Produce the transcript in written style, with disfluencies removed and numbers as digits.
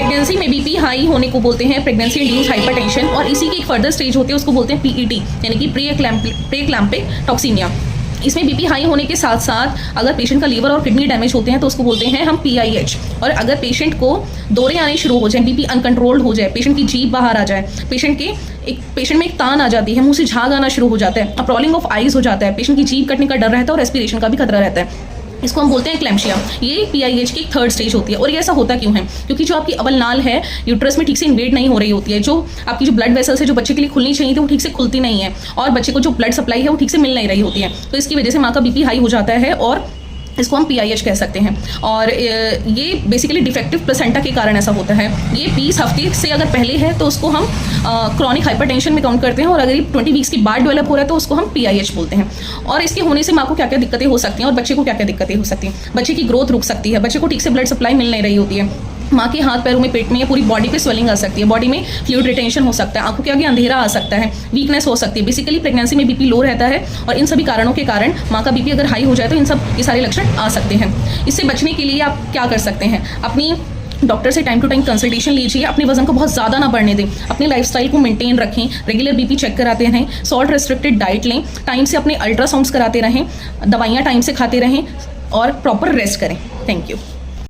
Pregnancy में BP high होने को बोलते हैं प्रेगनेंसी इंड्यूस हाइपरटेंशन, और इसी की एक फर्दर स्टेज होती है, उसको बोलते हैं पीईटी यानी कि प्री एक्लैम्पिक टॉक्सीमिया। इसमें बीपी हाई होने के साथ साथ अगर पेशेंट का लीवर और किडनी डैमेज होते हैं तो उसको बोलते हैं हम पीआईएच। और अगर पेशेंट को दौरे आने शुरू हो जाए, बीपी अनकंट्रोल्ड हो जाए, पेशेंट की जीभ बाहर आ जाए, पेशेंट में एक तान आ जाती है, मुंह से झाग आना शुरू हो जाता है, प्रॉलिंग ऑफ आइज हो जाता है, पेशेंट की जीभ कटने का डर रहता है और रेस्पिरेशन का भी खतरा रहता है, इसको हम बोलते हैं क्लैम्शिया। ये पीआईएच की एक थर्ड स्टेज होती है। और ये ऐसा होता क्यों है? क्योंकि जो आपकी अवल नाल है यूट्रस में ठीक से इन्वेड नहीं हो रही होती है, जो आपकी जो ब्लड वेसल्स है जो बच्चे के लिए खुलनी चाहिए थी वो ठीक से खुलती नहीं है, और बच्चे को जो ब्लड सप्लाई है वो ठीक से मिल नहीं रही होती है। तो इसकी वजह से माँ का बीपी हाई हो जाता है और इसको हम पीआईएच कह सकते हैं। और ये बेसिकली डिफेक्टिव प्लेसेंटा के कारण ऐसा होता है। ये 20 हफ्ते से अगर पहले है तो उसको हम क्रॉनिक हाइपरटेंशन में काउंट करते हैं, और अगर ये 20 वीक्स के बाद डेवलप हो रहा है तो उसको हम पीआईएच बोलते हैं। और इसके होने से माँ को क्या क्या दिक्कतें हो सकती हैं और बच्चे को क्या क्या दिक्कतें हो सकती हैं। बच्चे की ग्रोथ रुक सकती है, बच्चे को ठीक से ब्लड सप्लाई मिल नहीं रही होती है, माँ के हाथ पैरों में, पेट में या पूरी बॉडी पे स्वेलिंग आ सकती है, बॉडी में फ्लूइड रिटेंशन हो सकता है, आंखों के आगे अंधेरा आ सकता है, वीकनेस हो सकती है। बेसिकली प्रेगनेंसी में बीपी लो रहता है, और इन सभी कारणों के कारण माँ का बीपी अगर हाई हो जाए तो ये सारे लक्षण आ सकते हैं। इससे बचने के लिए आप क्या कर सकते हैं? अपनी डॉक्टर से टाइम टू टाइम कंसल्टेशन लीजिए, अपने वजन को बहुत ज़्यादा ना बढ़ने दें, अपने लाइफस्टाइल को मेंटेन रखें, रेगुलर बीपी चेक कराते रहें, सॉल्ट रेस्ट्रिक्टेड डाइट लें, टाइम से अपने अल्ट्रासाउंड्स कराते रहें, दवाइयाँ टाइम से खाते रहें और प्रॉपर रेस्ट करें। Thank you.